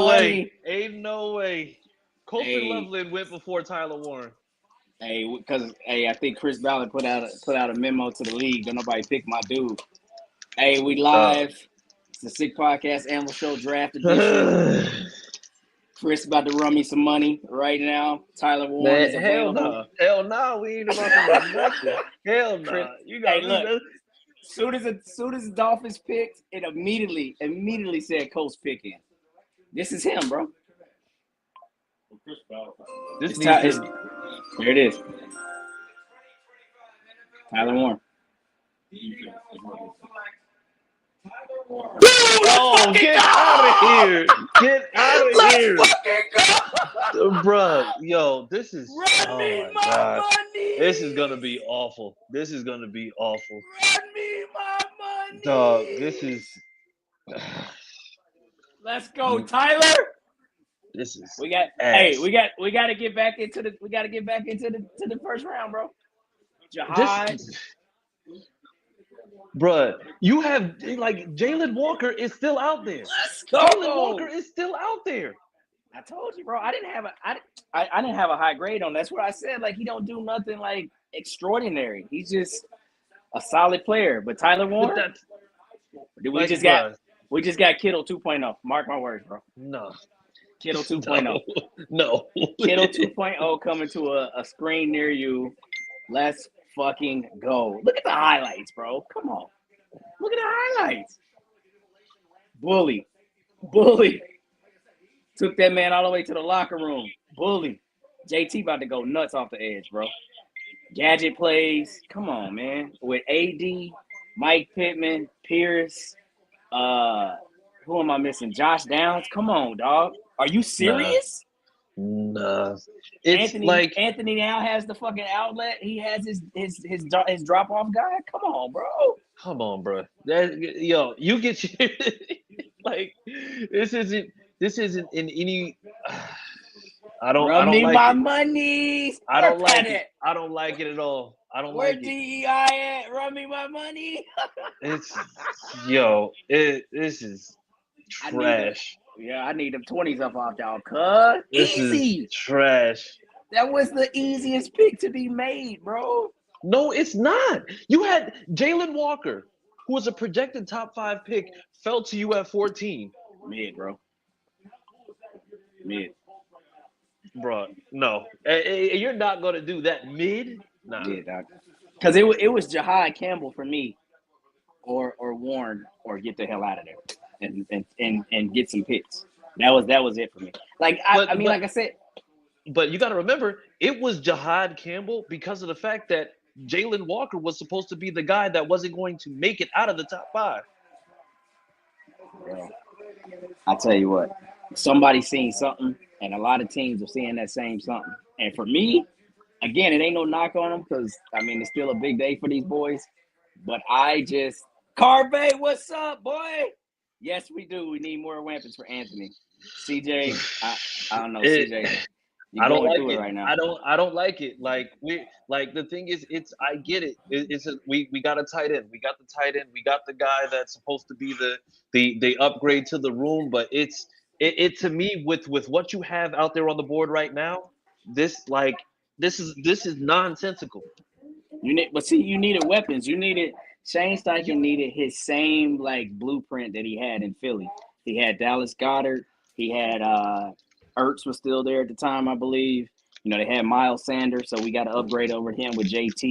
way. money. Ain't no way. Colton Hey, Loveland went before Tyler Warren. because I think Chris Ballard put out a memo to the league. Don't nobody pick my dude. Hey, we Dog. live. It's the Sick Podcast Animal Show Draft Edition. Chris about to run me some money right now. Tyler Warren Man, is hell available. nah. Hell nah. We ain't about to run nothing. Hell Chris, nah. You hey, got look. this. Soon as the Dolphins picked, it immediately said Colts picking. This is him, bro. This It's needs time. to. There it is. Tyler Warren. Oh, get out of here. Get out of Let's here. fucking go. Bruh, yo, this is. Run Oh me my my God. This is going to money. be awful. This is going to be awful. Run me my Dog, this money. is. Let's go, Tyler. This is We got. Hey, ass. we got to get back into the. We got to get back into the first round, bro. This, Jihad. bruh, you have like Jalen Walker is still out there. Let's Jalen Walker go. is still out there. I told you, bro. I didn't have a high grade on. That's what I said. Like he don't do nothing like extraordinary. He's just a solid player. But Tyler But Warren, that's we like, just got bruh, we just got Kittle 2.0. Mark my words, bro. no, Kittle no, 2.0. no. Kittle 2.0 coming to a screen near you. Let's fucking go. Look at the highlights, bro. Come on. Look at the highlights. Bully. Took that man all the way to the locker room. Bully. JT about to go nuts off the edge, bro. Gadget plays. Come on, man. With AD, Mike Pittman, Pierce. Who am I missing? Josh Downs. Come on, dog. Are you Nah, serious? nah. It's like, Anthony now has the fucking outlet. He has his drop off guy. Come on, bro. come on, bro. Yo, you get your like. This isn't. This isn't in any. I don't. I Run don't me like my it. money. I Where don't Pat like it. at? I don't like it at all. I don't Where like it. DEI at? Run me my money. It's yo. This is I need them. trash. Yeah, I need them 20s up off y'all, cuz. This is Easy. trash. That was the easiest pick to be made, bro. No, it's not. You had Jalen Walker, who was a projected top 5 pick, fell to you at 14. Mid, bro. Mid. Bro, no. You're not gonna do that mid? Nah. Mid, dog. Because it was Jahad Campbell for me, or Warren, or get the hell out of there and get some picks. That was it for me. Like But I mean, but like I said, but you got to remember, it was Jihad Campbell because of the fact that Jalen Walker was supposed to be the guy that wasn't going to make it out of the top 5. bro, I'll tell you what. Somebody's seen something, and a lot of teams are seeing that same something. And for me, again, it ain't no knock on them because I mean it's still a big day for these boys. But I just Carvey, what's up, boy? Yes, we do. We need more weapons for Anthony. CJ, I don't know, It, CJ. I You're don't going like through it it. right now. I don't like it. Like the thing is, it's I get it. We got a tight end. We got the tight end. We got the guy that's supposed to be the upgrade to the room. But it to me with what you have out there on the board right now, this is nonsensical. You needed weapons. You needed Shane Yeah, Steichen needed his same like blueprint that he had in Philly. He had Dallas Goddard. He had Ertz was still there at the time, I believe. You know, they had Miles Sanders, so we got to upgrade over him with JT.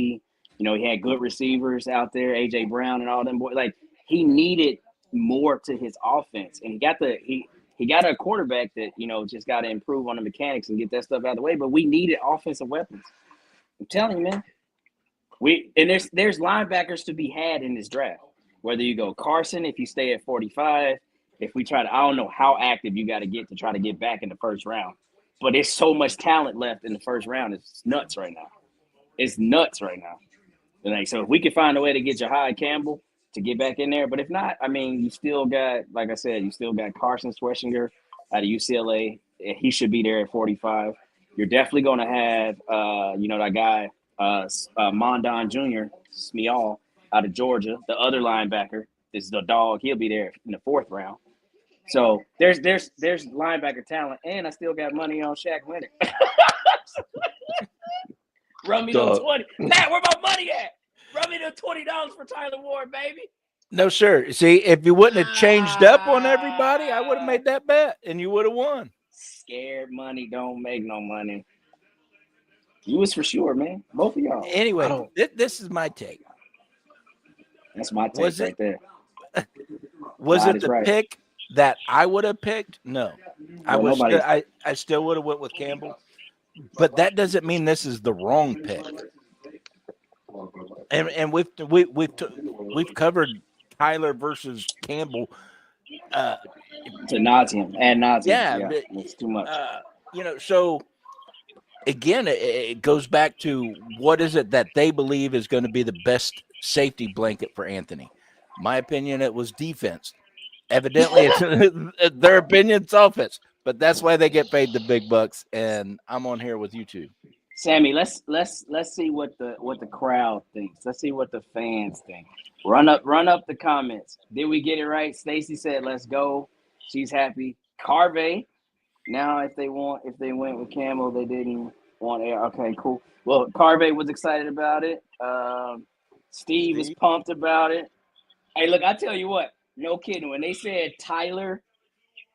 You know, he had good receivers out there, AJ Brown and all them boys. Like he needed more to his offense, and he got a quarterback that just got to improve on the mechanics and get that stuff out of the way. But we needed offensive weapons. I'm telling you, man. There's linebackers to be had in this draft. Whether you go Carson, if you stay at 45, if we try to, I don't know how active you got to get try to get back in the first round. But there's so much talent left in the first round. It's nuts right now. It's nuts right now. Like, so if we can find a way to get Jahad Campbell to get back in there, but if not, I mean, you still got, like I said, you still got Carson Schwessinger out of UCLA. He should be there at 45. You're definitely going to have, that guy, Mondon Jr., Smeal out of Georgia, the other linebacker is the dog. He'll be there in the 4th round. So there's linebacker talent, and I still got money on Shaq Leonard. Run me the Dog. 20. Pat, where my money at? Run me the $20 for Tyler Ward, baby. No, sir. See, if you wouldn't have changed up on everybody, I would have made that bet, and you would have won. Scared money don't make no money. You was for sure, man. Both of y'all. Anyway, this is my take. That's my take Was it- right there. Was God it is the right. pick that I would have picked? No. Well, I still would have went with Campbell. But that doesn't mean this is the wrong pick. And we've covered Tyler versus Campbell. To nauseam, ad nauseum. Yeah, It's too much. So again, it goes back to what is it that they believe is going to be the best safety blanket for Anthony. My opinion, it was defense. Evidently, it's their opinion's offense, but that's why they get paid the big bucks. And I'm on here with you two. Sammy, let's see what the crowd thinks. Let's see what the fans think. Run up the comments. Did we get it right? Stacy said, "Let's go." She's happy. Carvey. Now, if they went with Campbell, they didn't want air. Okay, cool. Well, Carvey was excited about it. Steve was pumped about it. Hey, look, I tell you what, no kidding. When they said Tyler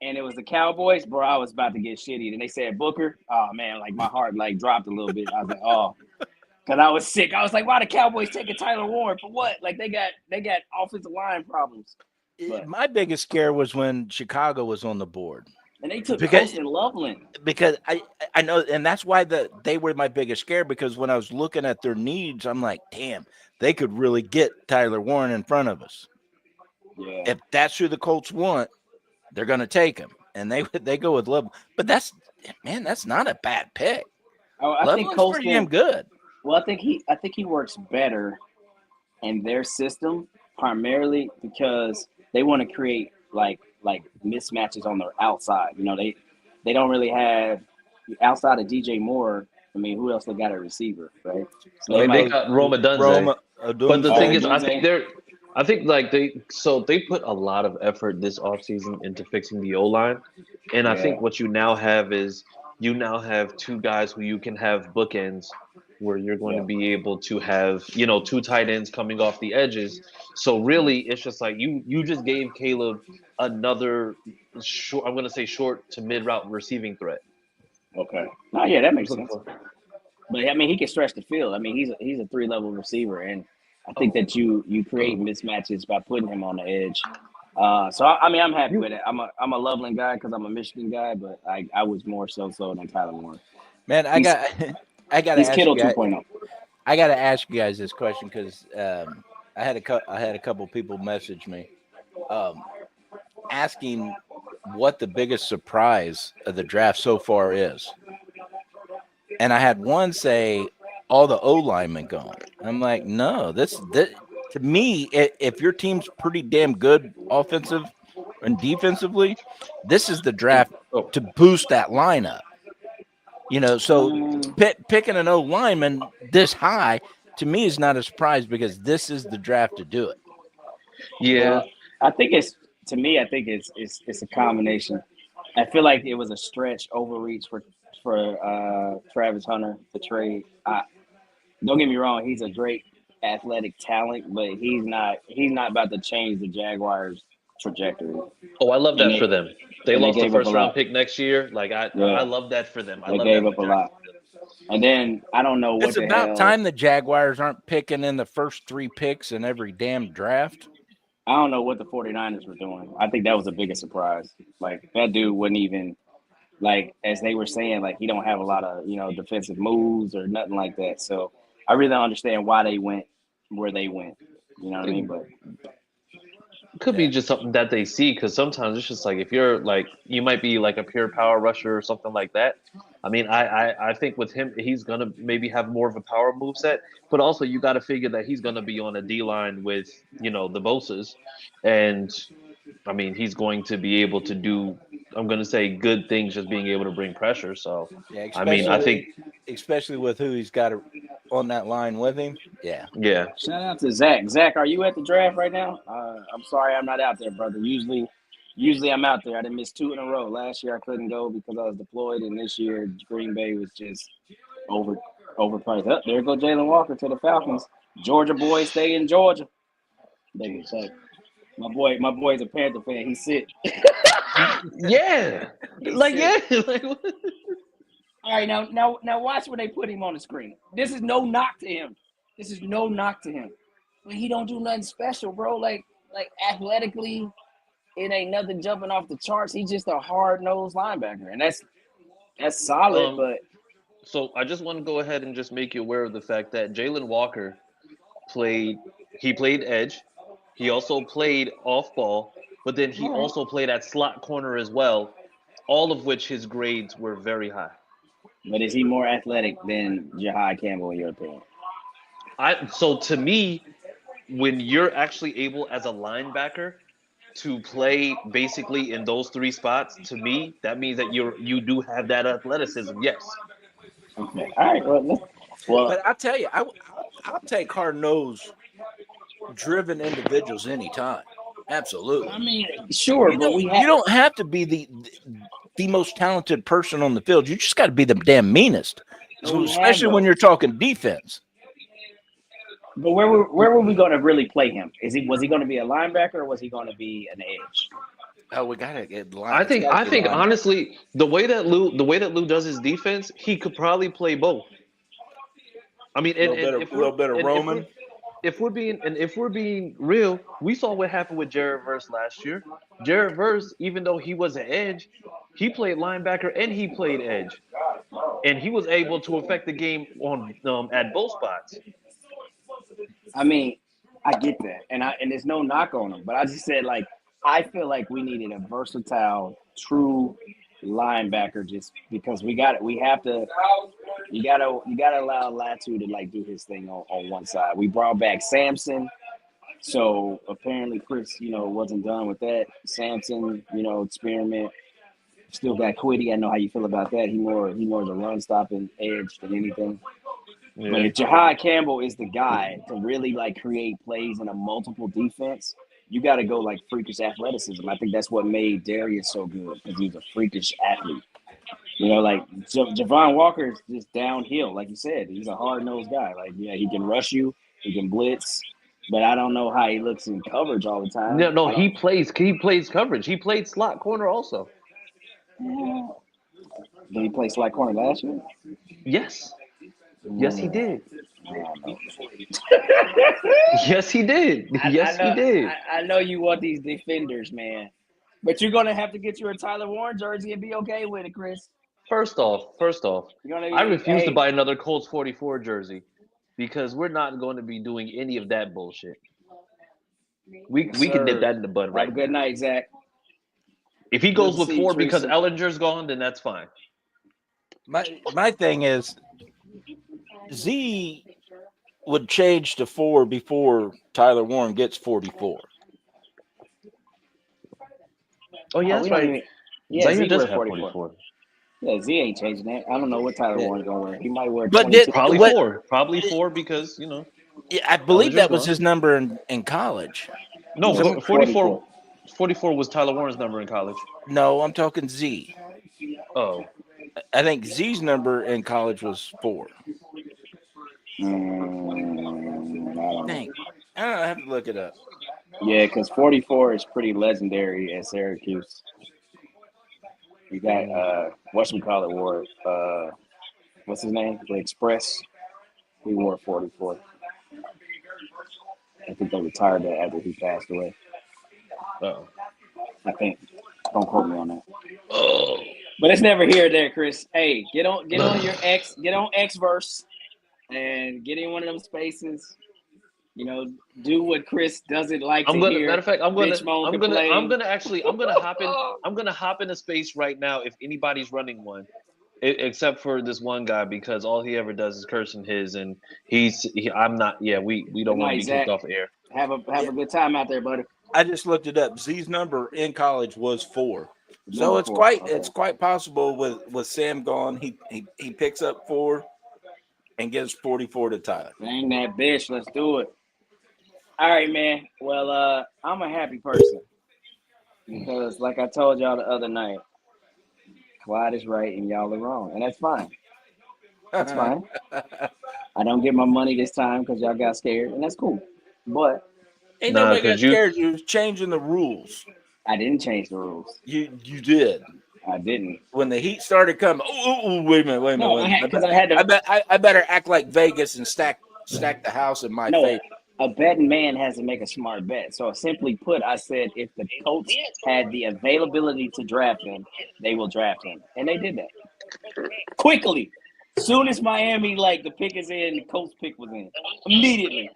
and it was the Cowboys, bro, I was about to get shitty. And they said Booker. Oh man, like my heart like dropped a little bit. I was like, oh, because I was sick. I was like, why the Cowboys taking Tyler Warren for what? Like they got offensive line problems. But My biggest scare was when Chicago was on the board. And they took Colston Loveland. Because I know, and that's why they were my biggest scare, because when I was looking at their needs, I'm like, damn, they could really get Tyler Warren in front of us. Yeah. If that's who the Colts want, they're going to take him. And they go with Loveland. But that's not a bad pick. Oh, I think Loveland's pretty damn good. Well, I think he works better in their system primarily because they want to create like mismatches on their outside. You know, they don't really have outside of DJ Moore. I mean, who else they got a receiver, right? So they got Roma Dunze. But the thing is, I think they put a lot of effort this offseason into fixing the O-line. And I think what you now have is two guys who you can have bookends where you're going to be able to have, two tight ends coming off the edges. So really, it's just like you just gave Caleb another short, I'm going to say short to mid route receiving threat. Okay. Oh yeah, that makes sense. But I mean, he can stretch the field. I mean, he's a 3-level receiver, and I think that you create mismatches by putting him on the edge. So I mean, I'm happy with it. I'm a Loveland guy because I'm a Michigan guy, but I was more so than Tyler Warren. Man, I got to ask Kittle you guys, 2.0. I got to ask you guys this question because I had a couple people message me, asking what the biggest surprise of the draft so far is. And I had one say all the O linemen gone. I'm like, no, this to me, if your team's pretty damn good offensive and defensively, this is the draft to boost that lineup. So picking an O lineman this high to me is not a surprise because this is the draft to do it. Yeah, well, I think it's a combination. I feel like it was a stretch overreach for Travis Hunter to trade. Don't get me wrong, he's a great athletic talent, but he's not about to change the Jaguars' trajectory. Oh, I love that for them. They lost the first round pick next year. Like I love that for them. They gave up a lot. And then I don't know what it's about time the Jaguars aren't picking in the first 3 picks in every damn draft. I don't know what the 49ers were doing. I think that was the biggest surprise. Like that dude wouldn't even, like as they were saying, like he don't have a lot of defensive moves or nothing like that. So I really don't understand why they went where they went. You know what I mean? But it could be just something that they see, because sometimes it's just like if you're like you might be like a pure power rusher or something like that. I mean, I think with him, he's gonna maybe have more of a power move set, but also you got to figure that he's gonna be on a D line with the Bosa's, and I mean he's going to be able to do, I'm gonna say, good things, just being able to bring pressure. So yeah, I mean, I think especially with who he's got on that line with him. Yeah. Shout out to Zach. Zach, are you at the draft right now? I'm sorry I'm not out there, brother. Usually Usually I'm out there. I done missed 2 in a row. Last year I couldn't go because I was deployed, and this year Green Bay was just overpriced. Up there go Jalen Walker to the Falcons. Georgia boys stay in Georgia. They can say. My boy's a Panther fan. He's sick. Yeah, like sick. yeah, like what? All right, now watch when they put him on the screen. This is no knock to him. But he don't do nothing special, bro. Like athletically, it ain't nothing jumping off the charts. He's just a hard-nosed linebacker, and that's solid. But So I just want to go ahead and just make you aware of the fact that Jalen Walker played edge. He also played off ball, but then he also played at slot corner as well, all of which his grades were very high. is he more athletic than Jahai Campbell in your opinion? So to me, when you're actually able as a linebacker to play basically in those 3 spots, to me, that means that you do have that athleticism. Yes. Okay. All right. Well, But I'll tell you, I'll take hard-nosed, driven individuals anytime. Absolutely. I mean, sure, You but you don't have to be the most talented person on the field. You just got to be the damn meanest, especially when you're talking defense. But where were we going to really play him? Was he going to be a linebacker or was he going to be an edge? Oh, we gotta get line. I think honestly, the way that Lou does his defense, he could probably play both. I mean, a little bit of Roman. If we're being real, we saw what happened with Jared Verse last year. Jared Verse, even though he was an edge, he played linebacker and he played edge, and he was able to affect the game on at both spots. I mean, I get that, and there's no knock on him, but I just said like I feel like we needed a versatile, true linebacker just because we got it. We have to. You gotta allow Latu to like do his thing on one side. We brought back Samson, so apparently Chris, wasn't done with that. Samson, experiment. Still got Quiddy. I know how you feel about that. He more is a run stopping edge than anything. Yeah. But if Jahai Campbell is the guy to really like create plays in a multiple defense, you got to go like freakish athleticism. I think that's what made Darius so good because he's a freakish athlete. Like Javon Walker is just downhill, like you said. He's a hard-nosed guy. Like, yeah, he can rush you, he can blitz, but I don't know how he looks in coverage all the time. No, he plays coverage. He played slot corner also. Did he play slot corner last year? Yes. Yes, he did. Yes, he did. Yes, he did. I know you want these defenders, man. But you're going to have to get you a Tyler Warren jersey and be okay with it, Chris. First off, I refuse to buy another Colts 44 jersey because we're not going to be doing any of that bullshit. We can nip that in the bud right now. Have a good night, Zach. If he goes with 4 because Ellinger's gone, then that's fine. My thing is, Z would change to 4 before Tyler Warren gets 44. Oh, yeah, that's right. Yeah, Z does have 44. Yeah, Z ain't changing that. I don't know what Tyler Warren's going to wear. He might wear probably 4. Probably 4 because, Yeah, I believe that was his number in college. No, 44 was Tyler Warren's number in college. No, I'm talking Z. Oh. I think Z's number in college was 4. I don't know. I have to look it up. Yeah, because 44 is pretty legendary at Syracuse. You got whatchamacallit wore what's his name? The Express. He wore 44. I think they retired that after he passed away. Oh. I think. Don't quote me on that. Oh. But it's never here or there, Chris. Hey, get on your Xverse and get in one of them spaces. Do what Chris doesn't like to hear. Matter of fact, I'm gonna hop in a space right now if anybody's running one, except for this one guy because all he ever does is cursing his, and I'm not. Yeah, we don't want to be kicked off air. Have a good time out there, buddy. I just looked it up. Z's number in college was 4. So it's quite possible with Sam gone, he picks up 4 and gives 44 to Tyler. Dang that bitch, let's do it. All right, man. Well, I'm a happy person. Because, like I told y'all the other night, Clyde is right and y'all are wrong, and that's fine. That's fine. I don't get my money this time because y'all got scared, and that's cool. But Ain't Nah, nobody got because you scared. You was changing the rules. I didn't change the rules. You did. I didn't. When the heat started coming, wait a minute, No, wait a minute. because I had to. I better act like Vegas and stack the house in my No, face. a betting man has to make a smart bet. So simply put, I said if the Colts had the availability to draft him, they will draft him, and they did that quickly. Soon as Miami, like the pick is in, the Colts pick was in immediately.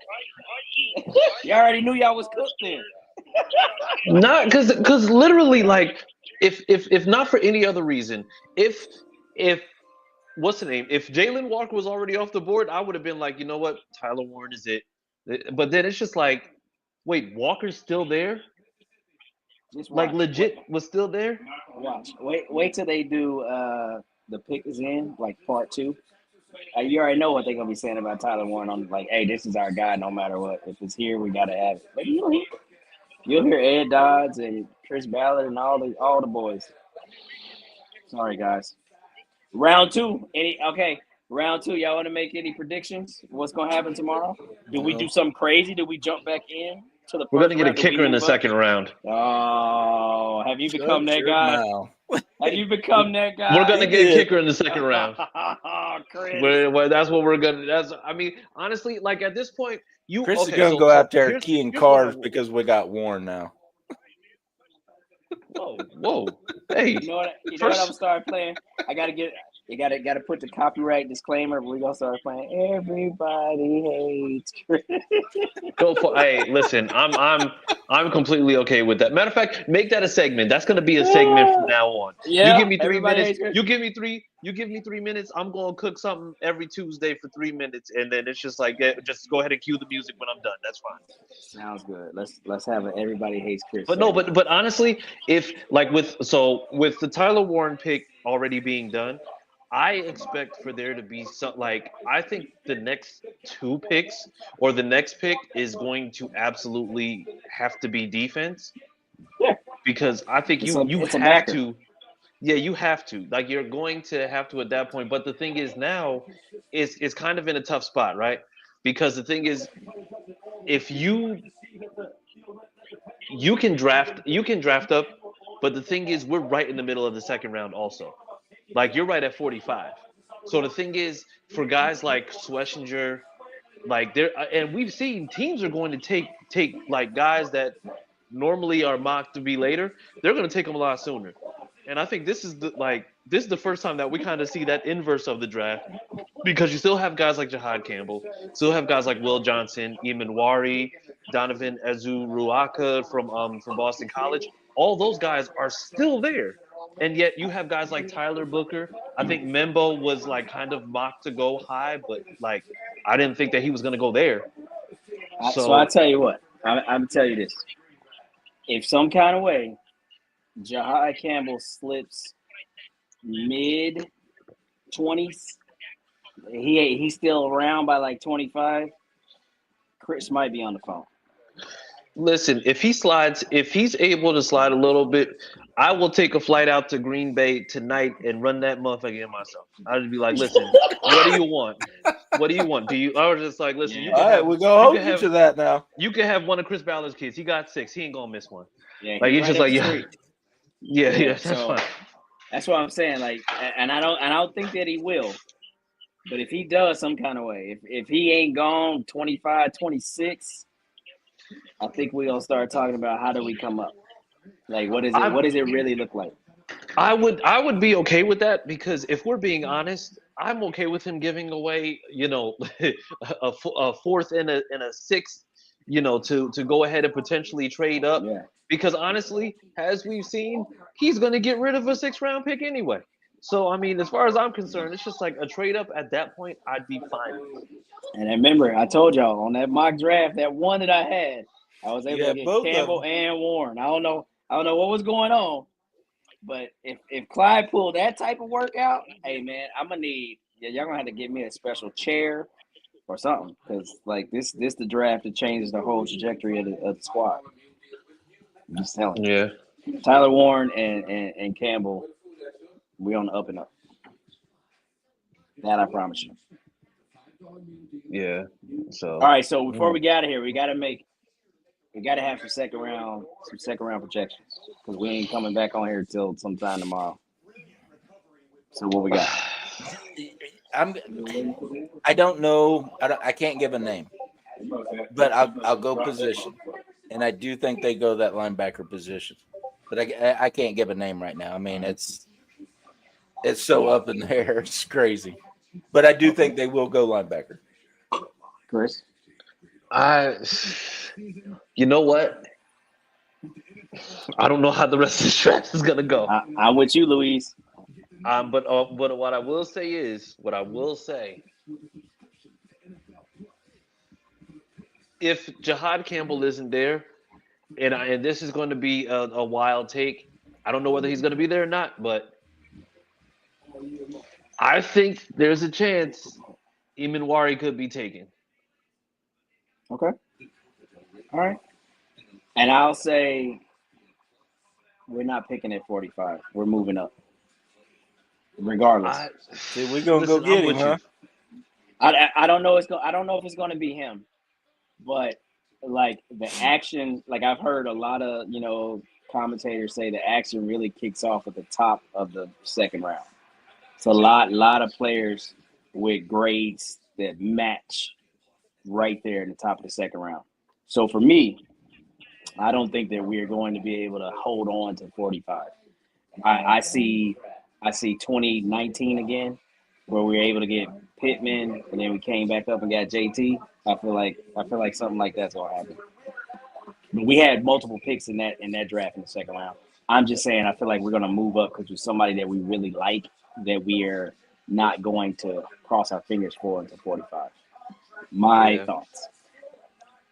You already knew y'all was cooked there. not because literally like if not for any other reason, if what's the name? If Jalen Walker was already off the board, I would have been like, you know what, Tyler Warren is it. But then it's just like, wait, Walker's still there? Just Like watch. Wait, legit was still there? watch. Wait till they do the pick is in, like part two. You already know what they're gonna be saying about Tyler Warren on like, hey, this is our guy no matter what. If it's here, we gotta have it. But you'll hear Ed Dodds and Chris Ballard and all the boys. Sorry guys. Round two. Round two. Y'all want to make any predictions? What's gonna happen tomorrow? Do we do something crazy? Do we jump back in to the We're first gonna get a round? Do we kicker in the move up? second round. Oh, have you become Shut that your guy? mouth. Have you become that guy? We're gonna He get a did. kicker in the second round. Chris. That's what we're gonna. That's. I mean, honestly, like at this point, you Chris is okay? gonna go So out there here's keying here's what I. cars because we got Warren now. Whoa, hey. You know what I'm First, start playing? I gotta get gotta put the copyright disclaimer. We're gonna start playing Everybody Hates Chris. go for. Hey, listen, I'm completely okay with that. Matter of fact, make that a segment. That's gonna be a segment from now on. You Yeah, give me 3 everybody minutes. hates Chris. You give me three. You give me 3 minutes. I'm gonna cook something every Tuesday for 3 minutes, and then it's just like, just go ahead and cue the music when I'm done. That's fine. Sounds good. Let's have an Everybody Hates Chris But no, segment. but honestly, if like with the Tyler Warren pick already being done, I expect for there to be some like I think the next two picks or the next pick is going to absolutely have to be defense Yeah, because I think you it's a have backer. to. Yeah, you have to. Like you're going to have to at that point. But the thing is now is kind of in a tough spot, right? Because the thing is if you can draft up, but the thing is we're right in the middle of the second round also. Like you're right at 45. So the thing is for guys like Schlesinger, like there and we've seen teams are going to take like guys that normally are mocked to be later, they're going to take them a lot sooner. And I think this is the first time that we kind of see that inverse of the draft because you still have guys like Jahad Campbell, still have guys like Will Johnson, Eamon Wari, Donovan Azuruaka from Boston College. All those guys are still there, and yet you have guys like Tyler Booker. I think Membo was like kind of mocked to go high, but like I didn't think that he was going to go there. So I So tell you what, I'm gonna tell you this: if some kind of way Jahai Campbell slips mid 20s, he's still around by like 25. Chris might be on the phone. listen, if he's able to slide a little bit, I will take a flight out to Green Bay tonight and run that motherfucker in myself. I'll just be like, listen, what do you want? What do you want? Do you? I was just like, listen, Yeah. you All can right, have, we're gonna you hold can you have, to that now. you can have one of Chris Ballard's kids. He got 6. He ain't gonna miss one. Yeah, Like he's it's right just up like, the yeah, street. yeah, that's So fine. that's what I'm saying. Like, and I don't think that he will. But if he does some kind of way, if he ain't gone 25, 26, I think we're gonna start talking about how do we come up. Like, what is it? I What does it really look like? I would be okay with that because if we're being honest, I'm okay with him giving away, a fourth and a sixth, to go ahead and potentially trade up. Yeah. Because honestly, as we've seen, he's going to get rid of a 6th round pick anyway. So I mean, as far as I'm concerned, it's just like a trade up at that point. I'd be fine with. And remember, I told y'all on that mock draft, that one that I had, I was able You to had get both of Campbell them. and Warren. I don't know what was going on, but if Clyde pulled that type of workout, hey man, I'm gonna need y'all gonna have to give me a special chair or something because like this the draft that changes the whole trajectory of the squad. I'm just telling you. Yeah. Tyler Warren and Campbell, we on the up and up. That I promise you. Yeah. So All right, so before we get out of here, we gotta have some second round projections because we ain't coming back on here till sometime tomorrow. So what we got? I don't know. I can't give a name, but I'll go position, and I do think they go that linebacker position, but I can't give a name right now. I mean, it's so up in the air, it's crazy, but I do think they will go linebacker. Chris, you know what? I don't know how the rest of the draft is gonna go. I'm with you, Louise. But what I will say, if Jahad Campbell isn't there, and this is going to be a wild take, I don't know whether he's going to be there or not, but I think there's a chance Imanwari could be taken. Okay. All right. And I'll say we're not picking at 45. We're moving up. Regardless. We're gonna go get him, huh? I don't know I don't know if it's gonna be him, but like the action, like I've heard a lot of commentators say the action really kicks off at the top of the second round. It's a lot of players with grades that match right there in the top of the second round. So for me, I don't think that we're going to be able to hold on to 45. I see 2019 again, where we were able to get Pittman, and then we came back up and got JT. I feel like something like that's gonna happen. We had multiple picks in that draft in the second round. I'm just saying I feel like we're gonna move up because there's somebody that we really like that we are not going to cross our fingers for until 45. My thoughts.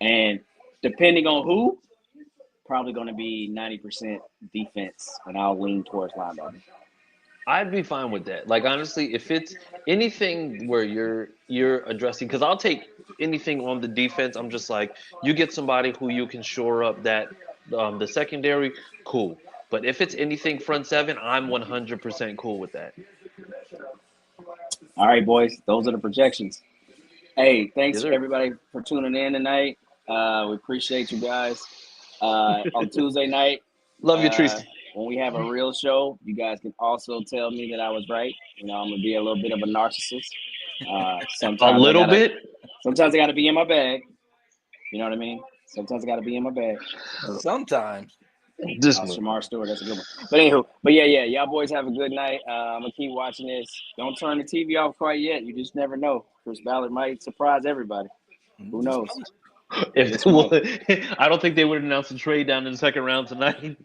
And depending on who, probably going to be 90% defense, and I'll lean towards linebacker. I'd be fine with that. Like honestly, if it's anything where you're addressing, because I'll take anything on the defense. I'm just like, you get somebody who you can shore up that the secondary, cool. But if it's anything front seven, I'm 100% cool with that. All right, boys, those are the projections. Hey, thanks everybody for tuning in tonight. We appreciate you guys. On Tuesday night, love you, Tracy. When we have a real show, you guys can also tell me that I was right. I'm gonna be a little bit of a narcissist. Sometimes I gotta be in my bag. You know what I mean? Sometimes I gotta be in my bag. Sometimes. Shamar Stewart, that's a good one. But anywho, yeah, y'all boys have a good night. I'm gonna keep watching this. Don't turn the TV off quite yet. You just never know. Chris Ballard might surprise everybody. Who knows? I don't think they would announce a trade down in the second round tonight.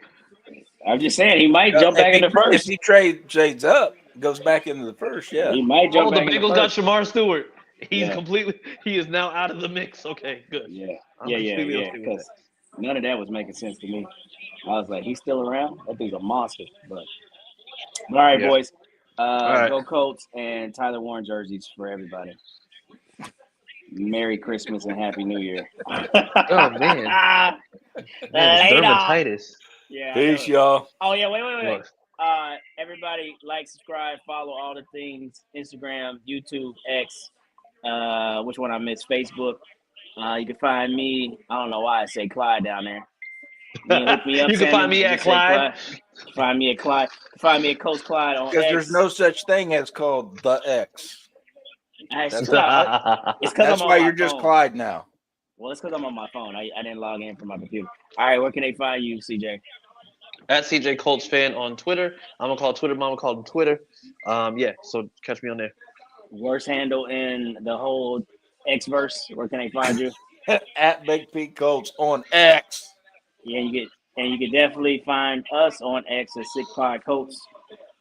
I'm just saying he might jump back in the first. If he trades up, goes back into the first, yeah. He might jump back in the first. The Bengals got Shamar Stewart. He is now out of the mix. Okay, good. Yeah. Because none of that was making sense to me. I was like, he's still around? That dude's a monster. But all right, boys. Go Colts and Tyler Warren jerseys for everybody. Merry Christmas and Happy New Year. Oh, man. Dermatitis. Yeah. Peace, y'all. Oh, yeah. Wait. Everybody like, subscribe, follow all the things. Instagram, YouTube, X. Which one I missed? Facebook. You can find me. I don't know why I say Clyde down there. You can find me at Clyde. Find me at Clyde. Find me at Coach Clyde on X. Because there's no such thing as called the X. Actually, that's why you're just Clyde now. Well, it's because I'm on my phone. I didn't log in from my computer. All right, where can they find you, CJ? At CJ Colts fan on Twitter. I'm gonna call Twitter. Mama called him Twitter. So catch me on there. Worst handle in the whole X-verse. Where can they find you? At Big P Colts on X. Yeah, you can definitely find us on X at Sick Pod Colts.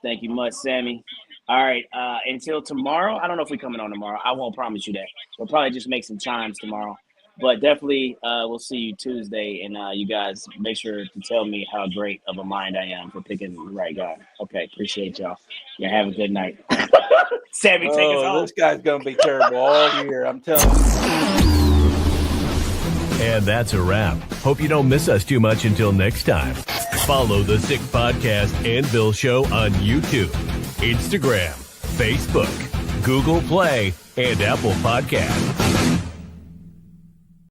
Thank you much, Sammy. All right, until tomorrow. I don't know if we're coming on tomorrow. I won't promise you that. We'll probably just make some chimes tomorrow. But definitely we'll see you Tuesday. And you guys make sure to tell me how great of a mind I am for picking the right guy. Okay, appreciate y'all. Yeah, have a good night. Sammy, take us home. This guy's going to be terrible all year. I'm telling you. And that's a wrap. Hope you don't miss us too much until next time. Follow the Sick Podcast and Bill Show on YouTube, Instagram, Facebook, Google Play, and Apple Podcasts.